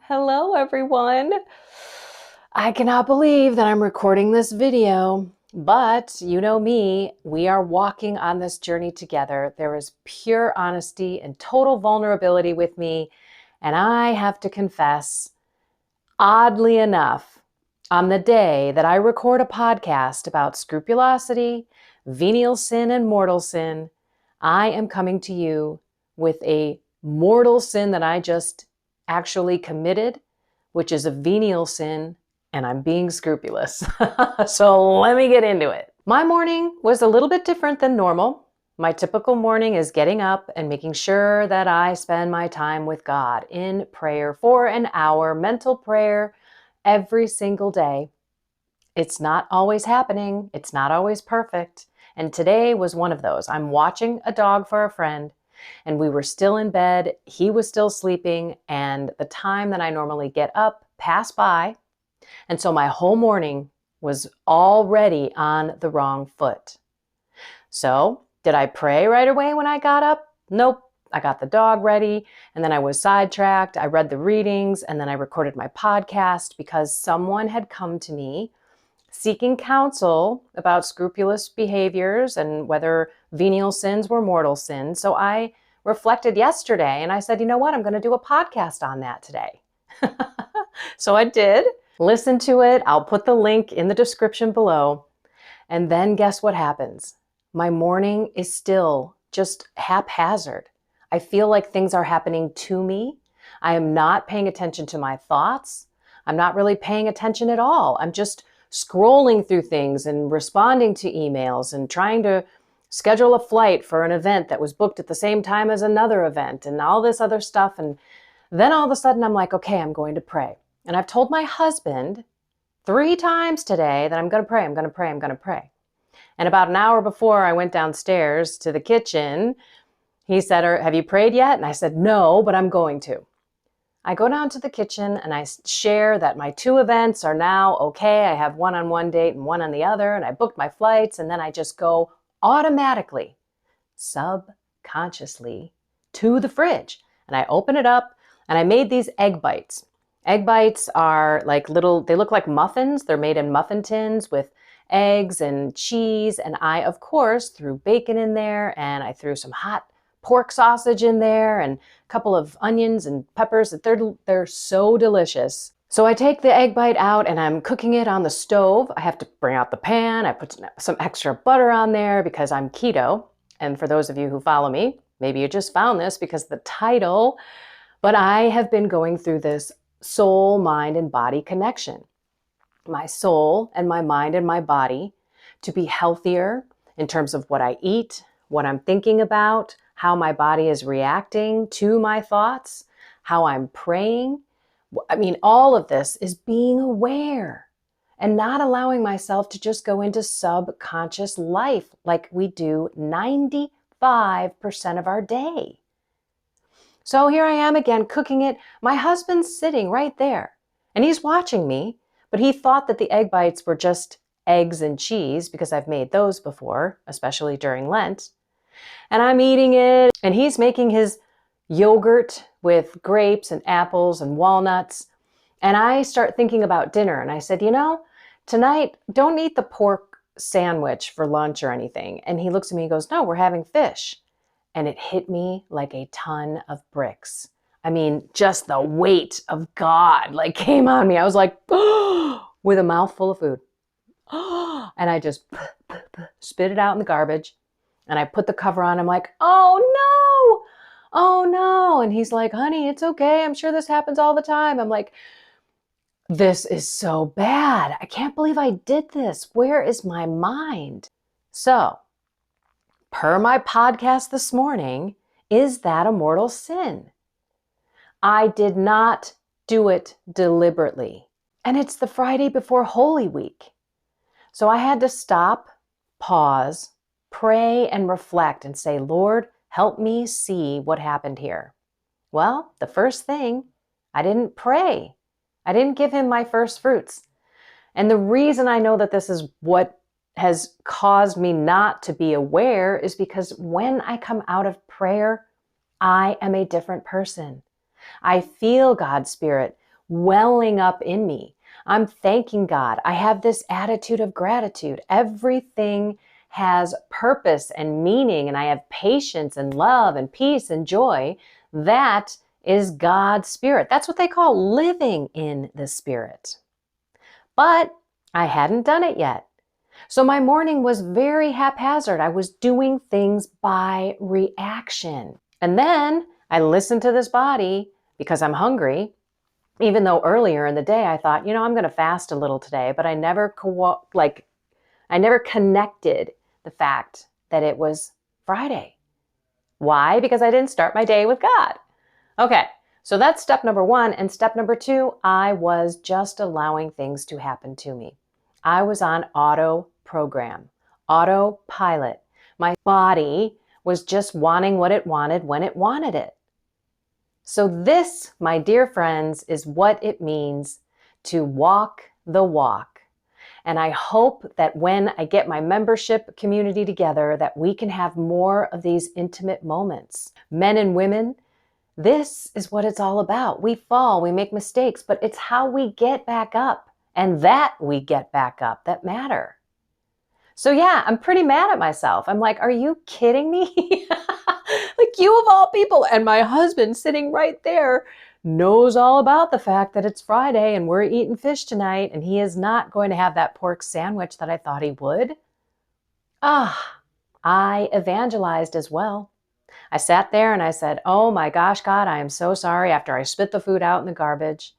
Hello, everyone. I cannot believe that I'm recording this video, but you know me, we are walking on this journey together. There is pure honesty and total vulnerability with me, and I have to confess, oddly enough, on the day that I record a podcast about scrupulosity, venial sin, and mortal sin, I am coming to you with a mortal sin that I just actually committed, which is a venial sin, and I'm being scrupulous. So let me get into it. My morning was a little bit different than normal. My typical morning is getting up and making sure that I spend my time with God in prayer for an hour, mental prayer every single day. It's not always happening. It's not always perfect. And today was one of those. I'm watching a dog for a friend, and we were still in bed. He was still sleeping, and the time that I normally get up passed by. And so my whole morning was already on the wrong foot. So did I pray right away when I got up? Nope. I got the dog ready, and then I was sidetracked. I read the readings, and then I recorded my podcast because someone had come to me seeking counsel about scrupulous behaviors and whether venial sins were mortal sins. So I reflected yesterday and I said, you know what? I'm going to do a podcast on that today. So I did. Listen to it. I'll put the link in the description below. And then guess what happens? My morning is still just haphazard. I feel like things are happening to me. I am not paying attention to my thoughts. I'm not really paying attention at all. I'm just scrolling through things and responding to emails and trying to schedule a flight for an event that was booked at the same time as another event and all this other stuff. And then all of a sudden I'm like, okay, I'm going to pray. And I've told my husband 3 times today that I'm going to pray, I'm going to pray, I'm going to pray. And about an hour before I went downstairs to the kitchen, he said, have you prayed yet? And I said, no, but I'm going to. I go down to the kitchen and I share that my 2 events are now okay. I have one on one date and one on the other, and I booked my flights, and then I just go automatically, subconsciously to the fridge. And I open it up and I made these egg bites. Egg bites are like they look like muffins. They're made in muffin tins with eggs and cheese. And I, of course, threw bacon in there, and I threw some hot pork sausage in there and a couple of onions and peppers. They're so delicious. So I take the egg bite out and I'm cooking it on the stove. I have to bring out the pan. I put some extra butter on there because I'm keto. And for those of you who follow me, maybe you just found this because of the title, but I have been going through this soul, mind, and body connection. My soul and my mind and my body to be healthier in terms of what I eat, what I'm thinking about, how my body is reacting to my thoughts, how I'm praying. I mean, all of this is being aware and not allowing myself to just go into subconscious life like we do 95% of our day. So here I am again cooking it. My husband's sitting right there and he's watching me, but he thought that the egg bites were just eggs and cheese because I've made those before, especially during Lent. And I'm eating it, and he's making his yogurt with grapes and apples and walnuts. And I start thinking about dinner, and I said, you know, tonight, don't eat the pork sandwich for lunch or anything. And he looks at me and goes, no, we're having fish. And it hit me like a ton of bricks. I mean, just the weight of God came on me. I was like, oh, with a mouthful of food. Oh, and I just spit it out in the garbage. And I put the cover on. I'm like, oh no. And he's like, honey, it's okay. I'm sure this happens all the time. I'm like, this is so bad. I can't believe I did this. Where is my mind? So, per my podcast this morning, is that a mortal sin? I did not do it deliberately. And it's the Friday before Holy Week. So I had to stop, pause, pray and reflect and say, Lord, help me see what happened here. Well, the first thing, I didn't pray. I didn't give him my first fruits. And the reason I know that this is what has caused me not to be aware is because when I come out of prayer, I am a different person. I feel God's Spirit welling up in me. I'm thanking God. I have this attitude of gratitude. Everything has purpose and meaning, and I have patience and love and peace and joy. That is God's Spirit. That's what they call living in the Spirit. But I hadn't done it yet. So my morning was very haphazard. I was doing things by reaction. And then I listened to this body because I'm hungry, even though earlier in the day I thought, I'm going to fast a little today, but I never connected the fact that it was Friday. Why? Because I didn't start my day with God. Okay, so that's step number 1. And step number 2, I was just allowing things to happen to me. I was on autopilot. My body was just wanting what it wanted when it wanted it. So this, my dear friends, is what it means to walk the walk. And I hope that when I get my membership community together, that we can have more of these intimate moments. Men and women, this is what it's all about. We fall, we make mistakes, but it's how we get back up and that we get back up that matter. So yeah, I'm pretty mad at myself. I'm like, are you kidding me? Like, you of all people, and my husband sitting right there knows all about the fact that it's Friday and we're eating fish tonight, and he is not going to have that pork sandwich that I thought he would. I evangelized as well. I sat there and I said, oh my gosh, God, I am so sorry, after I spit the food out in the garbage.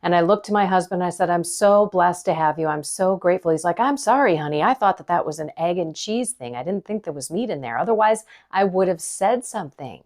And I looked to my husband and I said, I'm so blessed to have you. I'm so grateful. He's like, I'm sorry, honey. I thought that was an egg and cheese thing. I didn't think there was meat in there. Otherwise, I would have said something.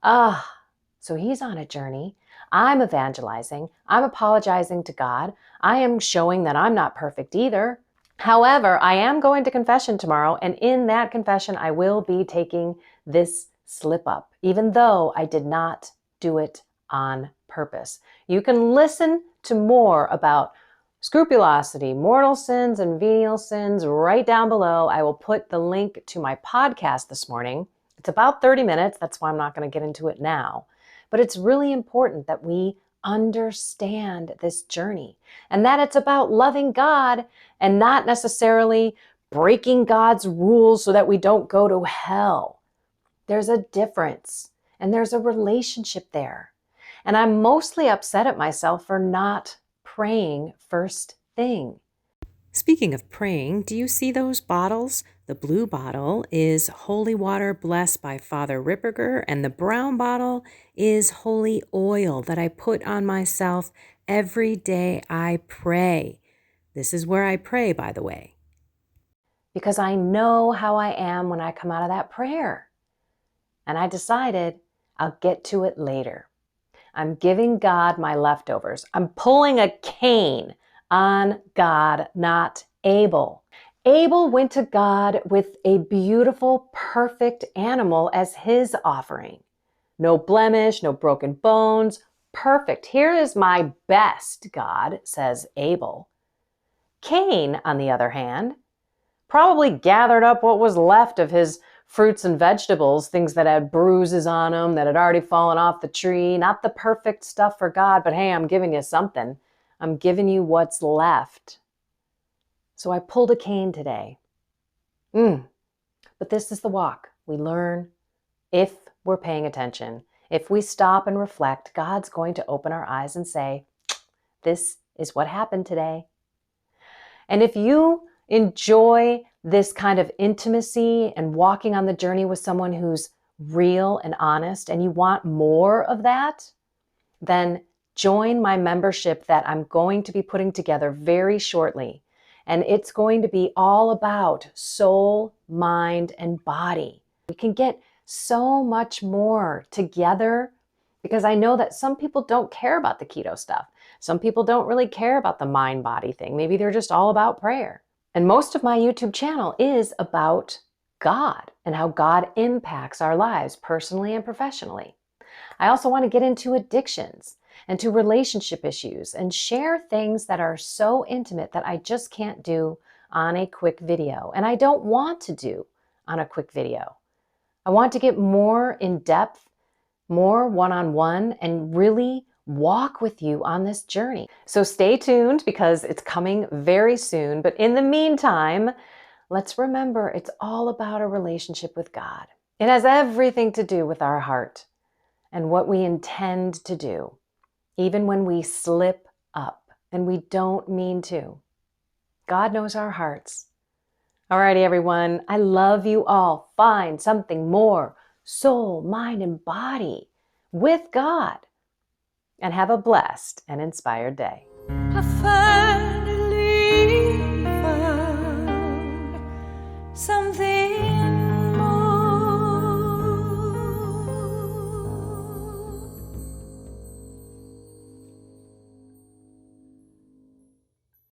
So he's on a journey. I'm evangelizing. I'm apologizing to God. I am showing that I'm not perfect either. However, I am going to confession tomorrow. And in that confession, I will be taking this slip up, even though I did not do it on purpose. You can listen to more about scrupulosity, mortal sins, and venial sins right down below. I will put the link to my podcast this morning. It's about 30 minutes. That's why I'm not going to get into it now. But it's really important that we understand this journey and that it's about loving God and not necessarily breaking God's rules so that we don't go to hell. There's a difference and there's a relationship there. And I'm mostly upset at myself for not praying first thing. Speaking of praying, do you see those bottles? The blue bottle is holy water blessed by Father Ripperger, and the brown bottle is holy oil that I put on myself every day I pray. This is where I pray, by the way. Because I know how I am when I come out of that prayer. And I decided I'll get to it later. I'm giving God my leftovers. I'm pulling a Cain on God, not Abel. Abel went to God with a beautiful, perfect animal as his offering. No blemish, no broken bones, perfect. Here is my best, God, says Abel. Cain, on the other hand, probably gathered up what was left of his fruits and vegetables, things that had bruises on them, that had already fallen off the tree. Not the perfect stuff for God, but hey, I'm giving you something. I'm giving you what's left. So I pulled a Cain today. But this is the walk. We learn if we're paying attention. If we stop and reflect, God's going to open our eyes and say, this is what happened today. And if you enjoy this kind of intimacy and walking on the journey with someone who's real and honest, and you want more of that, then join my membership that I'm going to be putting together very shortly. And it's going to be all about soul, mind, and body. We can get so much more together because I know that some people don't care about the keto stuff. Some people don't really care about the mind-body thing. Maybe they're just all about prayer. And most of my YouTube channel is about God and how God impacts our lives personally and professionally. I also want to get into addictions and to relationship issues and share things that are so intimate that I just can't do on a quick video. And I don't want to do on a quick video. I want to get more in depth, more one-on-one, and really walk with you on this journey. So stay tuned because it's coming very soon. But in the meantime, let's remember it's all about a relationship with God. It has everything to do with our heart and what we intend to do, even when we slip up and we don't mean to. God knows our hearts. Alrighty, everyone. I love you all. Find something more soul, mind, and body with God. And have a blessed and inspired day. I finally found something